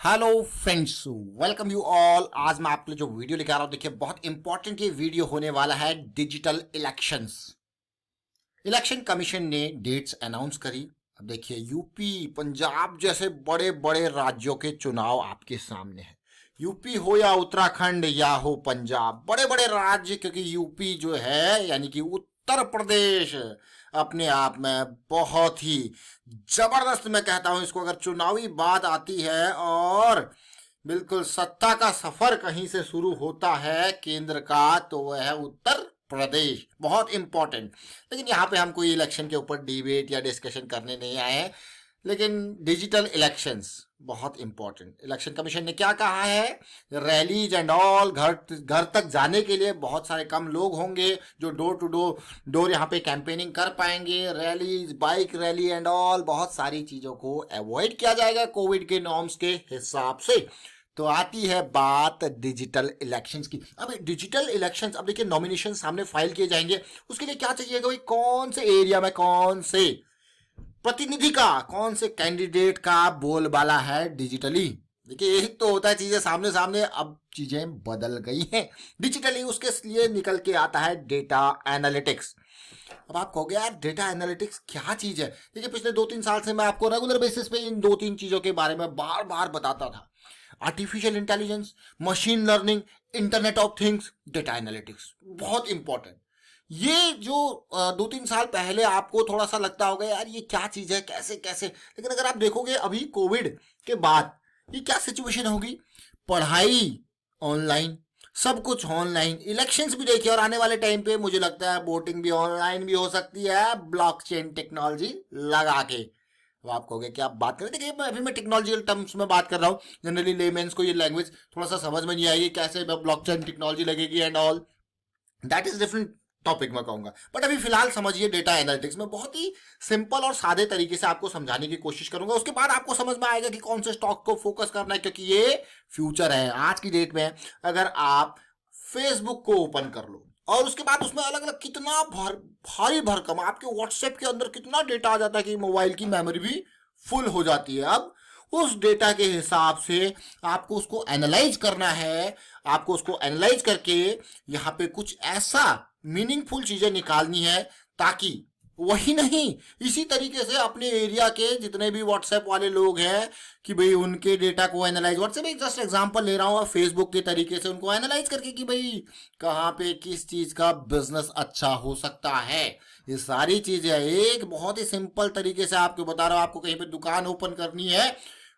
Hello friends, welcome you all. आज मैं आपके लिए जो वीडियो लेकर आ रहा हूं, देखिए बहुत इंपॉर्टेंट ये वीडियो होने वाला है। डिजिटल इलेक्शंस, इलेक्शन कमीशन ने डेट्स अनाउंस करी। अब देखिए यूपी पंजाब जैसे बड़े बड़े राज्यों के चुनाव आपके सामने हैं। यूपी हो या उत्तराखंड या हो पंजाब, बड़े बड़े राज्य, क्योंकि यूपी जो है यानी कि उत्तर प्रदेश अपने आप में बहुत ही जबरदस्त, मैं कहता हूं इसको, अगर चुनावी बात आती है और बिल्कुल सत्ता का सफर कहीं से शुरू होता है केंद्र का, तो वह है उत्तर प्रदेश। बहुत इंपॉर्टेंट। लेकिन यहाँ पे हम कोई इलेक्शन के ऊपर डिबेट या डिस्कशन करने नहीं आए हैं, लेकिन डिजिटल इलेक्शंस बहुत इंपॉर्टेंट। इलेक्शन कमीशन ने क्या कहा है, रैलीज एंड ऑल, घर घर तक जाने के लिए बहुत सारे कम लोग होंगे जो डोर टू डोर यहाँ पे कैंपेनिंग कर पाएंगे। Rallies, bike rally and all, बहुत सारी चीजों को अवॉइड किया जाएगा कोविड के नॉर्म्स के हिसाब से। तो आती है बात डिजिटल इलेक्शंस की। अब डिजिटल इलेक्शंस, अब देखिए नॉमिनेशन सामने फाइल किए जाएंगे, उसके लिए क्या चाहिएगा भाई, कौन से एरिया में कौन से प्रतिनिधि का, कौन से कैंडिडेट का बोलबाला है डिजिटली। देखिए एक तो होता है चीजें सामने सामने, अब चीजें बदल गई हैं डिजिटली। उसके लिए निकल के आता है डेटा एनालिटिक्स। अब आप कहोगे यार डेटा एनालिटिक्स क्या चीज है। देखिए पिछले 2-3 साल से मैं आपको रेगुलर बेसिस पे इन 2-3 चीजों के बारे में बार बार बताता था। Artificial intelligence, machine learning, internet of things, data analytics, बहुत इंपॉर्टेंट। ये जो 2-3 साल पहले आपको थोड़ा सा लगता होगा यार ये क्या चीज है, कैसे कैसे, लेकिन अगर आप देखोगे अभी कोविड के बाद ये क्या सिचुएशन होगी। पढ़ाई ऑनलाइन, सब कुछ ऑनलाइन, इलेक्शंस भी देखिए, और आने वाले टाइम पे मुझे लगता है वोटिंग भी ऑनलाइन भी हो सकती है ब्लॉकचेन टेक्नोलॉजी लगा के। अब आप कहोगे कि आप बात करें, देखिए अभी मैं टेक्नोलॉजिकल टर्म्स में बात कर रहा हूँ। जनरली लेमेंस को ये लैंग्वेज थोड़ा सा समझ में नहीं आएगी, कैसे ब्लॉकचेन टेक्नोलॉजी लगेगी and all, that is different topic में कहूंगा। बट अभी फिलहाल समझिए डेटा एनालिटिक्स में बहुत ही सिंपल और सादे तरीके से आपको समझाने की कोशिश करूंगा। उसके बाद आपको समझ में आएगा कि कौन से स्टॉक को फोकस करना है, क्योंकि ये फ्यूचर है। आज की डेट में अगर आप फेसबुक को ओपन कर लो और उसके बाद उसमें अलग अलग कितना भारी भरकम आपके व्हाट्सएप के अंदर कितना डेटा आ जाता है कि मोबाइल की मेमोरी भी फुल हो जाती है। अब उस डेटा के हिसाब से आपको उसको एनालाइज करना है। आपको उसको एनालाइज करके यहाँ पे कुछ ऐसा मीनिंगफुल चीजें निकालनी है, ताकि वही नहीं, इसी तरीके से अपने एरिया के जितने भी व्हाट्सएप वाले लोग हैं कि भाई उनके डेटा को एनालाइज, व्हाट्सएप एक जस्ट एग्जांपल ले रहा हूँ, फेसबुक के तरीके से उनको एनालाइज करके कि भाई कहाँ पे किस चीज का बिजनेस अच्छा हो सकता है। ये सारी चीजें एक बहुत ही सिंपल तरीके से आपको बता रहा हूँ। आपको कहीं पे दुकान ओपन करनी है,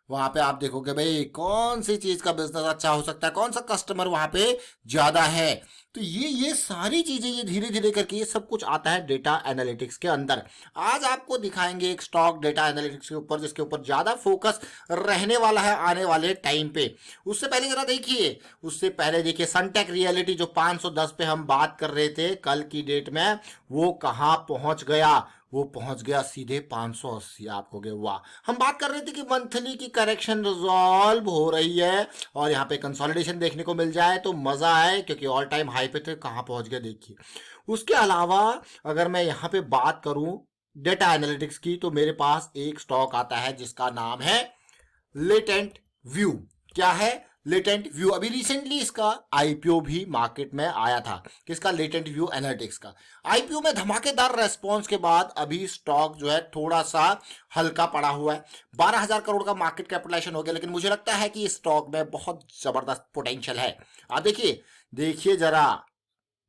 वहां पे आप देखोगे भाई कौन सी चीज का बिजनेस अच्छा हो सकता है, कौन सा कस्टमर वहां पे ज्यादा है। तो ये सारी चीजें ये धीरे धीरे करके ये सब कुछ आता है डेटा एनालिटिक्स के अंदर। आज आपको दिखाएंगे एक स्टॉक डेटा एनालिटिक्स के ऊपर, जिसके ऊपर ज्यादा फोकस रहने वाला है आने वाले टाइम पे। उससे पहले जरा देखिए, उससे पहले देखिए सनटेक रियलिटी जो 510 पे हम बात कर रहे थे कल की डेट में, वो कहां पहुंच गया, वो पहुंच गया सीधे 580। आप कहोगे वाह, हम बात कर रहे थे कि मंथली की करेक्शन रिजॉल्व हो रही है और यहाँ पे कंसोलिडेशन देखने को मिल जाए तो मजा आए, क्योंकि ऑल टाइम हाई पे थे, कहाँ पहुंच गया देखिए। उसके अलावा अगर मैं यहाँ पे बात करूं डेटा एनालिटिक्स की, तो मेरे पास एक स्टॉक आता है जिसका नाम है लेटेंट व्यू। क्या है लेटेंट व्यू? अभी रिसेंटली इसका आईपीओ भी मार्केट में आया था। किसका? लेटेंट व्यू एनालिटिक्स का। आईपीओ में धमाकेदार रेस्पॉन्स के बाद अभी स्टॉक जो है थोड़ा सा हल्का पड़ा हुआ है। 12,000 करोड़ का मार्केट कैपिटलाइजेशन हो गया, लेकिन मुझे लगता है कि इस स्टॉक में बहुत जबरदस्त पोटेंशियल है। आप देखिए देखिए जरा,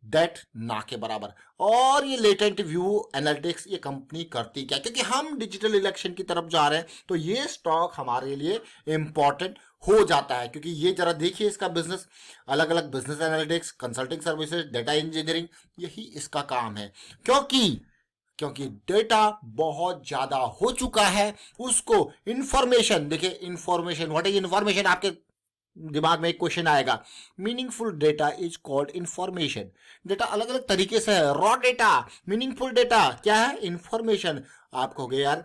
दैट ना के बराबर। और ये लेटेंट व्यू एनालिटिक्स ये कंपनी करती क्या, क्योंकि हम डिजिटल इलेक्शन की तरफ जा रहे हैं तो ये स्टॉक हमारे लिए इंपॉर्टेंट हो जाता है। क्योंकि ये जरा देखिए इसका बिजनेस, अलग अलग business analytics, consulting services, data engineering, यही इसका काम है। क्योंकि डेटा बहुत ज्यादा हो चुका है, उसको इंफॉर्मेशन, देखिए इंफॉर्मेशन, व्हाट इज इंफॉर्मेशन, आपके दिमाग में एक क्वेश्चन आएगा। Meaningful data is called information. Data अलग अलग तरीके से है, रॉ डेटा, मीनिंगफुल डेटा क्या है, इंफॉर्मेशन। आप कहोगे यार,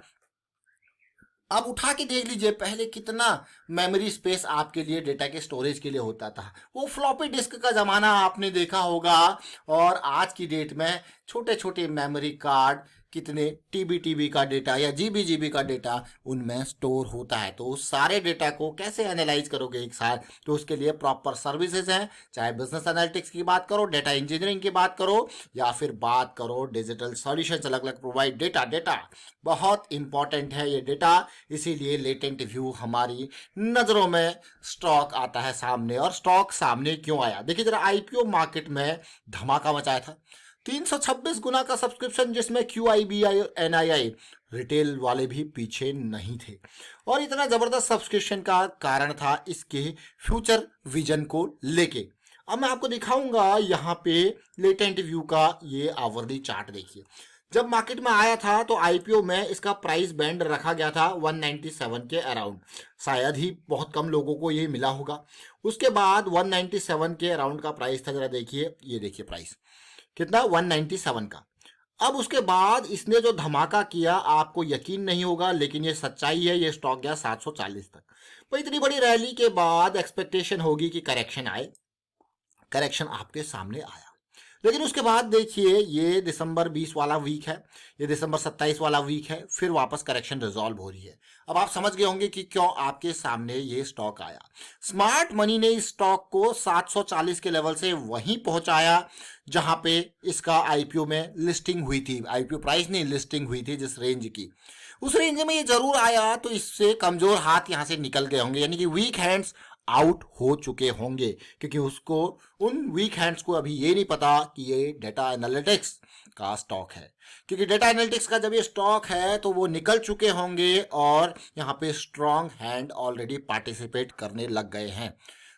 आप उठा के देख लीजिए पहले कितना मेमोरी स्पेस आपके लिए डेटा के स्टोरेज के लिए होता था। वो फ्लॉपी डिस्क का जमाना आपने देखा होगा, और आज की डेट में छोटे छोटे मेमोरी कार्ड कितने टीबी का डेटा या जीबी का डेटा उनमें स्टोर होता है। तो उस सारे डेटा को कैसे एनालाइज करोगे एक साथ, तो उसके लिए प्रॉपर सर्विसेज हैं, चाहे बिजनेस एनालिटिक्स की बात करो, डेटा इंजीनियरिंग की बात करो, या फिर बात करो डिजिटल सॉल्यूशंस अलग अलग प्रोवाइड डेटा बहुत इंपॉर्टेंट है ये डेटा। इसीलिए लेटेंट व्यू हमारी नजरों में स्टॉक आता है सामने। और स्टॉक सामने क्यों आया, देखिए जरा, आईपीओ मार्केट में धमाका मचाया था, 326 गुना का सब्सक्रिप्शन, जिसमें QIBI और NII रिटेल वाले भी पीछे नहीं थे। और इतना जबरदस्त सब्सक्रिप्शन का कारण था इसके फ्यूचर विजन को लेके। अब मैं आपको दिखाऊंगा यहाँ पे लेटेंट व्यू का ये आवरली चार्ट। देखिए, जब मार्केट में आया था तो आईपीओ में इसका प्राइस बैंड रखा गया था 197 के अराउंड, शायद ही बहुत कम लोगों को ये मिला होगा। उसके बाद 197 के अराउंड का प्राइस था, जरा देखिए, ये देखिए प्राइस कितना, 197 का। अब उसके बाद इसने जो धमाका किया, आपको यकीन नहीं होगा लेकिन ये सच्चाई है, ये स्टॉक गया 740 तक। तो इतनी बड़ी रैली के बाद एक्सपेक्टेशन होगी कि करेक्शन आए, करेक्शन आपके सामने आया। लेकिन उसके बाद देखिए, ये दिसंबर 20 वाला वीक है, ये दिसंबर 27 वाला वीक है, फिर वापस करेक्शन रिजॉल्व हो रही है। अब आप समझ गए होंगे कि क्यों आपके सामने ये स्टॉक आया। स्मार्ट मनी ने इस स्टॉक को 740 के लेवल से वहीं पहुंचाया जहां पे इसका आईपीओ में लिस्टिंग हुई थी। आईपीओ प्राइस नहीं, लिस्टिंग हुई थी जिस रेंज की, उस रेंज में ये जरूर आया। तो इससे कमजोर हाथ यहां से निकल गए होंगे, यानी कि वीक हैंड्स आउट हो चुके होंगे, क्योंकि उसको, उन वीक हैंड्स को अभी ये नहीं पता कि ये डेटा एनालिटिक्स का स्टॉक है। क्योंकि डेटा एनालिटिक्स का जब ये स्टॉक है तो वो निकल चुके होंगे और यहाँ पे स्ट्रॉन्ग हैंड ऑलरेडी पार्टिसिपेट करने लग गए हैं।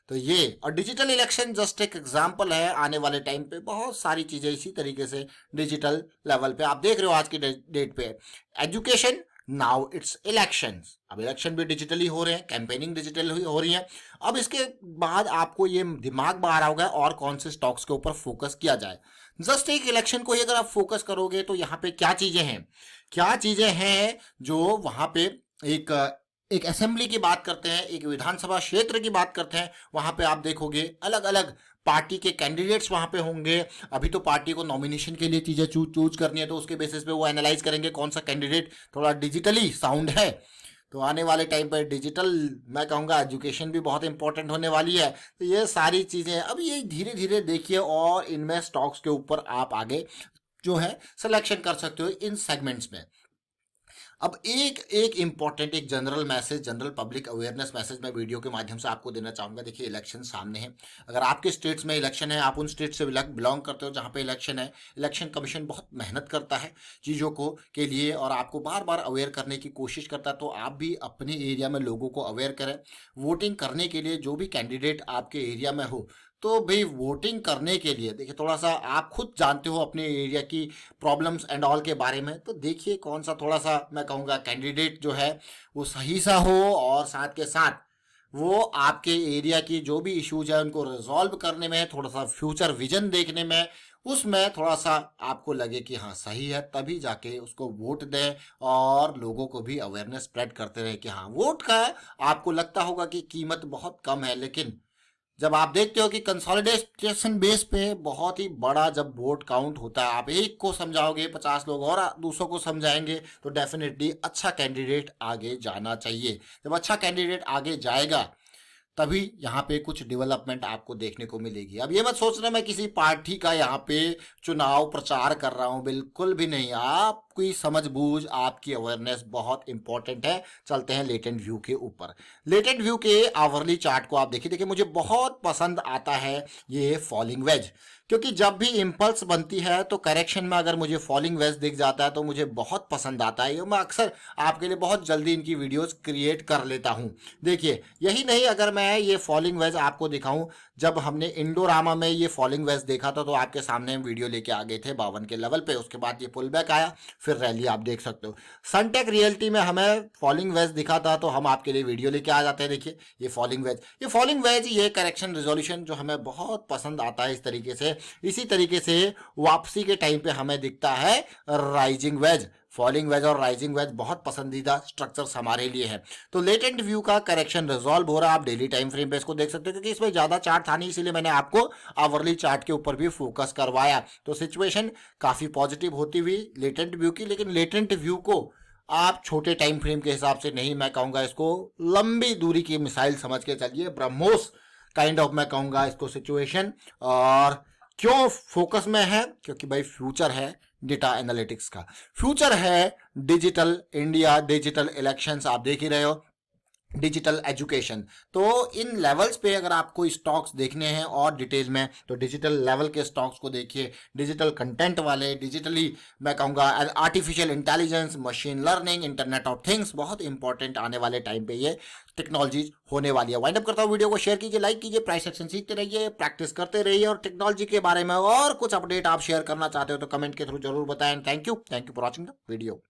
तो ये, और डिजिटल इलेक्शन जस्ट एक एग्जांपल है। आने वाले टाइम पे बहुत सारी चीजें इसी तरीके से डिजिटल लेवल पे आप देख रहे हो आज की डेट पे। एजुकेशन, नाउ इट्स इलेक्शंस, अब इलेक्शन भी डिजिटली हो रहे हैं, कैंपेनिंग डिजिटल हो रही है। अब इसके बाद आपको ये दिमाग बाहर होगा और कौन से स्टॉक्स के ऊपर फोकस किया जाए। जस्ट एक इलेक्शन को ही अगर आप फोकस करोगे तो यहाँ पे क्या चीजें हैं जो वहां पे एक असेंबली की बात करते हैं, एक विधानसभा क्षेत्र की बात करते हैं, वहां पे आप देखोगे अलग अलग पार्टी के कैंडिडेट्स वहां पे होंगे। अभी तो पार्टी को नॉमिनेशन के लिए चीजें चूज करनी है, तो उसके बेसिस पे वो एनालाइज करेंगे कौन सा कैंडिडेट थोड़ा डिजिटली साउंड है। तो आने वाले टाइम पर डिजिटल, मैं कहूँगा एजुकेशन भी बहुत इंपॉर्टेंट होने वाली है। तो ये सारी चीज़ें अब ये धीरे धीरे देखिए, और इनमें स्टॉक्स के ऊपर आप आगे जो है सिलेक्शन कर सकते हो इन सेगमेंट्स में। अब एक इम्पॉर्टेंट, एक general message, general public awareness message मैं वीडियो के माध्यम से आपको देना चाहूँगा। देखिए, इलेक्शन सामने है, अगर आपके स्टेट्स में इलेक्शन है, आप उन स्टेट से बिलोंग करते हो जहाँ पे इलेक्शन है, इलेक्शन कमीशन बहुत मेहनत करता है चीज़ों को के लिए और आपको बार बार अवेयर करने की कोशिश करता है। तो आप भी अपने एरिया में लोगों को अवेयर करें। वोटिंग करने के लिए जो भी कैंडिडेट आपके एरिया में हो, तो भाई वोटिंग करने के लिए देखिए, थोड़ा सा आप खुद जानते हो अपने एरिया की प्रॉब्लम्स एंड ऑल के बारे में, तो देखिए कौन सा थोड़ा सा, मैं कहूँगा, कैंडिडेट जो है वो सही सा हो, और साथ के साथ वो आपके एरिया की जो भी इश्यूज है उनको रिजॉल्व करने में, थोड़ा सा फ्यूचर विजन देखने में, उसमें थोड़ा सा आपको लगे कि हाँ सही है, तभी जाके उसको वोट दें। और लोगों को भी अवेयरनेस स्प्रेड करते रहे कि हाँ, वोट का आपको लगता होगा कि कीमत बहुत कम है, लेकिन जब आप देखते हो कि कंसोलिडेशन बेस पे बहुत ही बड़ा जब वोट काउंट होता है, आप एक को समझाओगे 50 लोग और दूसरों को समझाएंगे, तो डेफिनेटली अच्छा कैंडिडेट आगे जाना चाहिए। जब अच्छा कैंडिडेट आगे जाएगा तभी यहाँ पे कुछ डेवलपमेंट आपको देखने को मिलेगी। अब ये मत सोचना मैं किसी पार्टी का यहाँ पे चुनाव प्रचार कर रहा हूँ, बिल्कुल भी नहीं। आपकी समझबूझ, आपकी अवेयरनेस बहुत इंपॉर्टेंट है। चलते हैं लेटेंट व्यू के ऊपर। लेटेंट व्यू के आवरली चार्ट को आप देखिए, मुझे बहुत पसंद आता है ये फॉलिंग वेज, क्योंकि जब भी इम्पल्स बनती है तो करेक्शन में अगर मुझे फॉलिंग वेज दिख जाता है तो मुझे बहुत पसंद आता है। मैं अक्सर आपके लिए बहुत जल्दी इनकी वीडियोस क्रिएट कर लेता हूं। देखिए, यही नहीं, अगर मैं ये फॉलिंग वेज आपको दिखाऊं, जब हमने इंडोरामा में ये फॉलिंग वेज देखा था तो आपके सामने हम वीडियो लेके आ गए थे 52 के लेवल पे। उसके बाद ये पुल बैक आया, फिर रैली आप देख सकते हो। सनटेक रियल्टी में हमें फॉलिंग वेज दिखा था तो हम आपके लिए वीडियो लेके आ जाते हैं। देखिए, ये फॉलिंग वेज, ये करेक्शन रिजोल्यूशन जो हमें बहुत पसंद आता है। इस तरीके से, इसी तरीके से वापसी के टाइम पे हमें दिखता है राइजिंग वेज। फॉलिंग वेज और राइजिंग वेज बहुत पसंदीदा स्ट्रक्चर्स हमारे लिए है। तो लेटेंट व्यू का करेक्शन रिजॉल्व हो रहा है, आप डेली टाइम फ्रेम पे इसको देख सकते हो, क्योंकि इसमें ज्यादा चार्ट था नहीं, इसीलिए मैंने आपको आवरली चार्ट के ऊपर भी फोकस करवाया। तो सिचुएशन काफी पॉजिटिव होती हुई लेटेंट व्यू की, लेकिन लेटेंट व्यू को आप छोटे टाइम फ्रेम के हिसाब से नहीं, मैं कहूंगा इसको लंबी दूरी की मिसाइल समझ के चलिए, ब्रह्मोस काइंड ऑफ मैं कहूंगा इसको सिचुएशन। और क्यों फोकस में है? क्योंकि भाई फ्यूचर है डेटा एनालिटिक्स का, फ्यूचर है डिजिटल इंडिया, डिजिटल इलेक्शंस, आप देख ही रहे हो, डिजिटल एजुकेशन। तो इन लेवल्स पे अगर आपको स्टॉक्स देखने हैं और डिटेल में, तो डिजिटल लेवल के स्टॉक्स को देखिए, डिजिटल कंटेंट वाले, डिजिटली मैं कहूँगा artificial intelligence, machine learning, internet of things, बहुत इंपॉर्टेंट आने वाले टाइम पे ये टेक्नोलॉजीज होने वाली है। वाइंड अप करता हूँ, वीडियो को शेयर कीजिए, लाइक कीजिए, प्राइस एक्शन सीखते रहिए, प्रैक्टिस करते रहिए, और टेक्नोलॉजी के बारे में और कुछ अपडेट आप शेयर करना चाहते हो तो कमेंट के थ्रू जरूर बताएं। Thank you for watching the video.